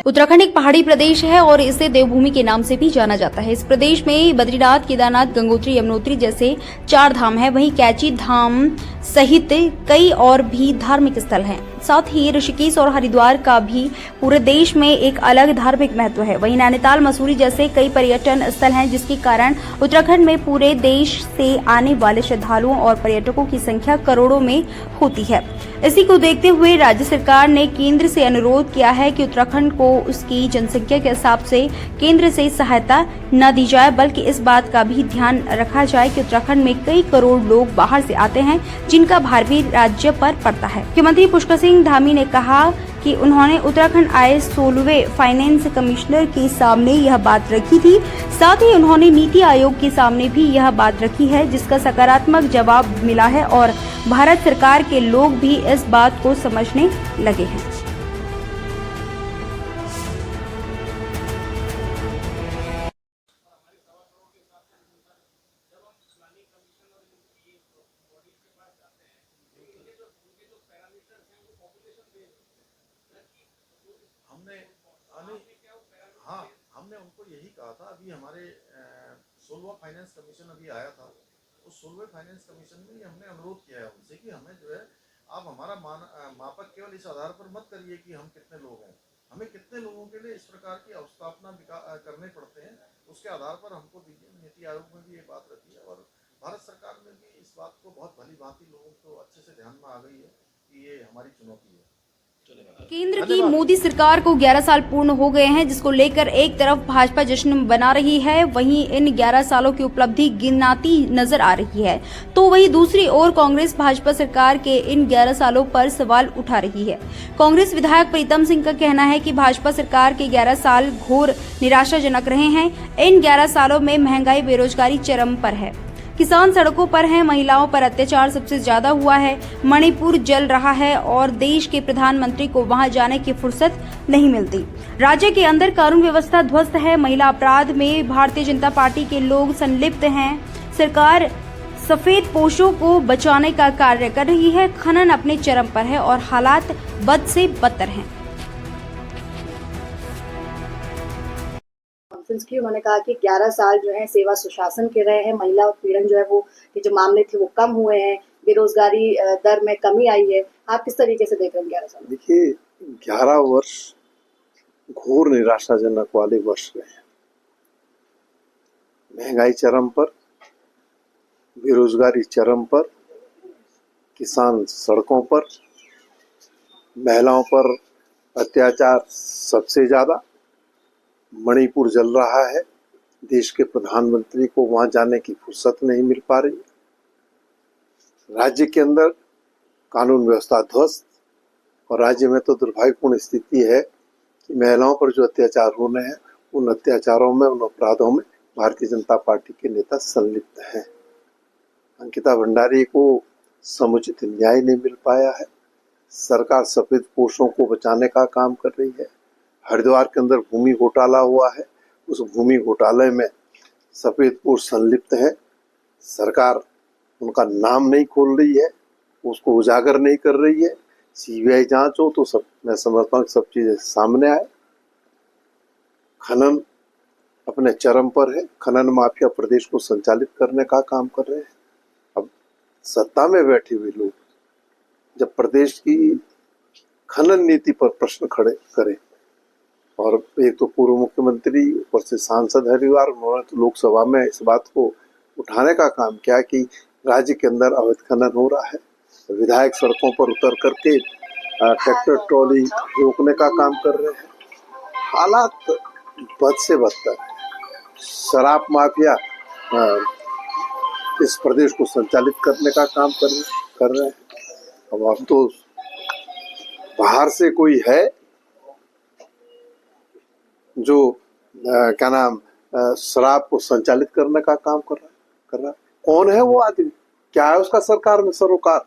उत्तराखंड एक पहाड़ी प्रदेश है और इसे देवभूमि के नाम से भी जाना जाता है। इस प्रदेश में बद्रीनाथ, केदारनाथ, गंगोत्री, यमुनोत्री जैसे 4 धाम हैं। वहीं कैची धाम सहित कई और भी धार्मिक स्थल हैं। साथ ही ऋषिकेश और हरिद्वार का भी पूरे देश में एक अलग धार्मिक महत्व है। वहीं नैनीताल, मसूरी जैसे कई पर्यटन स्थल हैं, जिसके कारण उत्तराखंड में पूरे देश से आने वाले श्रद्धालुओं और पर्यटकों की संख्या करोड़ों में होती है। इसी को देखते हुए राज्य सरकार ने केंद्र से अनुरोध किया है कि उत्तराखंड को उसकी जनसंख्या के हिसाब से केंद्र से सहायता न दी जाए, बल्कि इस बात का भी ध्यान रखा जाए कि उत्तराखंड में कई करोड़ लोग बाहर से आते हैं, जिनका भार भी राज्य पर पड़ता है। मुख्यमंत्री पुष्कर सिंह धामी ने कहा कि उन्होंने उत्तराखंड आए 16वें फाइनेंस कमिश्नर के सामने यह बात रखी थी। साथ ही उन्होंने नीति आयोग के सामने भी यह बात रखी है, जिसका सकारात्मक जवाब मिला है और भारत सरकार के लोग भी इस बात को समझने लगे हैं। हमने उनको यही कहा था। अभी हमारे 16वां फाइनेंस कमीशन अभी आया था। उस 16वें फाइनेंस कमीशन में हमने अनुरोध किया है उनसे कि हमें जो है आप हमारा मापक केवल इस आधार पर मत करिए कि हम कितने लोग हैं, हमें कितने लोगों के लिए इस प्रकार की अवस्थापना करने पड़ते हैं, उसके आधार पर हमको दीजिए। नीति आयोग में भी ये बात रखी है और भारत सरकार में भी इस बात को बहुत भली भांति लोगों को अच्छे से ध्यान में आ गई है कि ये हमारी चुनौती है। केंद्र की मोदी सरकार को 11 साल पूर्ण हो गए हैं, जिसको लेकर एक तरफ भाजपा जश्न मना रही है, वहीं इन 11 सालों की उपलब्धि गिनाती नजर आ रही है, तो वहीं दूसरी ओर कांग्रेस भाजपा सरकार के इन 11 सालों पर सवाल उठा रही है। कांग्रेस विधायक प्रीतम सिंह का कहना है कि भाजपा सरकार के 11 साल घोर निराशाजनक रहे हैं। इन 11 सालों में महंगाई, बेरोजगारी चरम पर है, किसान सड़कों पर हैं, महिलाओं पर अत्याचार सबसे ज्यादा हुआ है, मणिपुर जल रहा है और देश के प्रधानमंत्री को वहां जाने की फुर्सत नहीं मिलती। राज्य के अंदर कानून व्यवस्था ध्वस्त है, महिला अपराध में भारतीय जनता पार्टी के लोग संलिप्त हैं। सरकार सफेद पोशों को बचाने का कार्य कर रही है, खनन अपने चरम पर है और हालात बद से बदतर हैं। की उन्होंने कहा कि 11 साल जो है सेवा सुशासन के रहे हैं, महिला उत्पीड़न जो है वो के जो मामले थे वो कम हुए हैं, बेरोजगारी दर में कमी आई है। आप किस तरीके से देख रहे हैं 11 साल? देखिए, 11 वर्ष घोर निराशाजनक वाले वर्ष रहे हैं। महंगाई चरम पर, बेरोजगारी चरम पर, किसान सड़कों पर, महिलाओं पर अत्याचार सबसे ज्यादा, मणिपुर जल रहा है, देश के प्रधानमंत्री को वहां जाने की फुर्सत नहीं मिल पा रही, राज्य के अंदर कानून व्यवस्था ध्वस्त और राज्य में तो दुर्भाग्यपूर्ण स्थिति है कि महिलाओं पर जो अत्याचार हो रहे हैं उन अत्याचारों में, उन अपराधों में भारतीय जनता पार्टी के नेता संलिप्त हैं। अंकिता भंडारी को समुचित न्याय नहीं मिल पाया है। सरकार सफेद पोशों को बचाने का काम कर रही है। हरिद्वार के अंदर भूमि घोटाला हुआ है, उस भूमि घोटाले में सफेद पोश संलिप्त है। सरकार उनका नाम नहीं खोल रही है, उसको उजागर नहीं कर रही है। सीबीआई जांच हो तो सब, मैं समझता हूँ सब चीजें सामने आए। खनन अपने चरम पर है, खनन माफिया प्रदेश को संचालित करने का काम कर रहे हैं। अब सत्ता में बैठे हुए लोग जब प्रदेश की खनन नीति पर प्रश्न खड़े करें, और एक तो पूर्व मुख्यमंत्री ऊपर से सांसद हरिद्वार, उन्होंने तो लोकसभा में इस बात को उठाने का काम किया कि राज्य के अंदर अवैध खनन हो रहा है। विधायक सड़कों पर उतर करके ट्रैक्टर ट्रॉली रोकने का काम कर रहे हैं। हालात बद से बदतर है। शराब माफिया इस प्रदेश को संचालित करने का काम कर रहे हैं। अब तो बाहर से कोई है जो क्या नाम शराब को संचालित करने का काम कर रहा है। कौन है वो आदमी? क्या है उसका सरकार में सरोकार?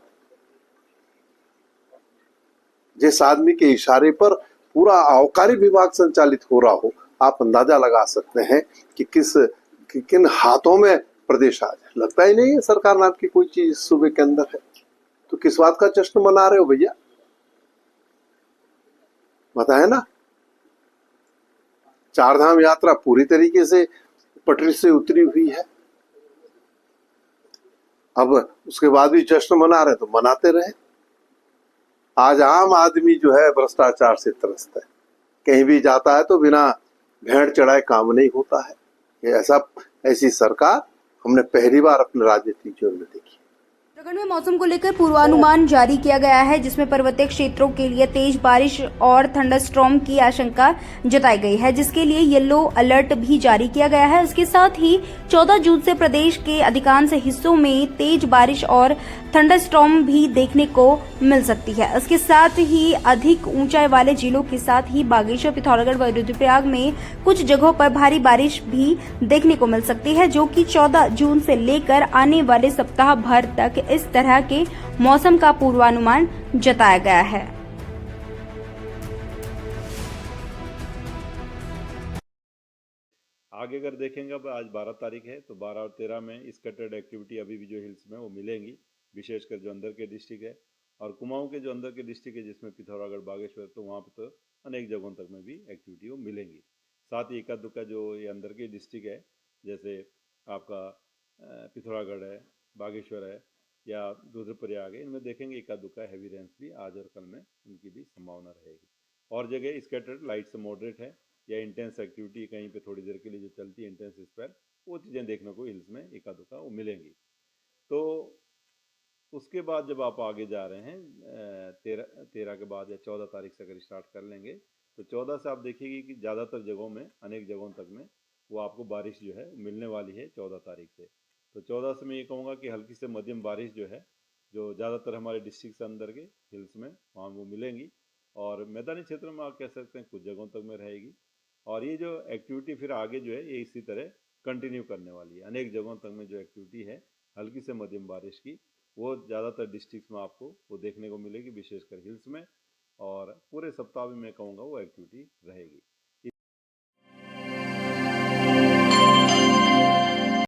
जिस आदमी के इशारे पर पूरा आबकारी विभाग संचालित हो रहा हो, आप अंदाजा लगा सकते हैं कि किन हाथों में प्रदेश आ जाए। लगता ही नहीं है सरकार नाम की कोई चीज सूबे के अंदर है। तो किस बात का जश्न मना रहे हो भैया? बताए ना। चारधाम यात्रा पूरी तरीके से पटरी से उतरी हुई है। अब उसके बाद भी जश्न मना रहे तो मनाते रहे। आज आम आदमी जो है भ्रष्टाचार से त्रस्त है, कहीं भी जाता है तो बिना भेड़ चढ़ाए काम नहीं होता है। ये ऐसी सरकार हमने पहली बार अपने राजनीतिक जीवन में देखी। उत्तराखंड में मौसम को लेकर पूर्वानुमान जारी किया गया है, जिसमें पर्वतीय क्षेत्रों के लिए तेज बारिश और थंडरस्टॉर्म की आशंका जताई गई है, जिसके लिए येलो अलर्ट भी जारी किया गया है। इसके साथ ही 14 जून से प्रदेश के अधिकांश हिस्सों में तेज बारिश और थंडरस्टॉर्म भी देखने को मिल सकती है। इसके साथ ही अधिक ऊंचाई वाले जिलों के साथ ही बागेश्वर, पिथौरागढ़ व रुद्रप्रयाग में कुछ जगहों पर भारी बारिश भी देखने को मिल सकती है, जो कि 14 जून से लेकर आने वाले सप्ताह भर तक इस तरह के मौसम का पूर्वानुमान जताया गया है। आगे अगर देखेंगे, अब आज 12 तारीख है तो 12 और 13 में स्कैटर्ड एक्टिविटी अभी भी जो हिल्स में वो मिलेंगी, विशेषकर जो अंदर के डिस्ट्रिक्ट है और कुमाऊं के जो अंदर के डिस्ट्रिक्ट है जिसमें पिथौरागढ़, बागेश्वर, तो वहाँ पे तो अनेक जगहों तक में भी एक्टिविटी वो मिलेंगी। साथ ही एका दुक्का जो ये अंदर के डिस्ट्रिक्ट है, जैसे आपका पिथौरागढ़ है, बागेश्वर है या रुद्रप्रयाग है, इनमें देखेंगे एका दुक्का हैवी रेंस भी आज और कल में उनकी भी संभावना रहेगी। और जगह स्कैटर्ड लाइट से मॉडरेट है या इंटेंस एक्टिविटी कहीं पे थोड़ी देर के लिए जो चलती है इंटेंस स्पेल, वो चीज़ें देखने को हिल्स में एका दुक्का वो मिलेंगी। तो उसके बाद जब आप आगे जा रहे हैं 13 के बाद या 14 तारीख से अगर स्टार्ट कर लेंगे तो 14 से आप देखिएगा कि ज़्यादातर जगहों में, अनेक जगहों तक में वो आपको बारिश जो है मिलने वाली है 14 तारीख से। तो 14 से मैं ये कहूँगा कि हल्की से मध्यम बारिश जो है, जो ज़्यादातर हमारे डिस्ट्रिक्ट से अंदर के हिल्स में वहाँ वो मिलेंगी और मैदानी क्षेत्रों में आप कह सकते हैं कुछ जगहों तक में रहेगी। और ये जो एक्टिविटी फिर आगे जो है ये इसी तरह कंटिन्यू करने वाली है। अनेक जगहों तक में जो एक्टिविटी है हल्की से मध्यम बारिश की, वो ज़्यादातर डिस्ट्रिक्ट्स में आपको वो देखने को मिलेगी, विशेषकर हिल्स में, और पूरे सप्ताह भी मैं कहूँगा वो एक्टिविटी रहेगी।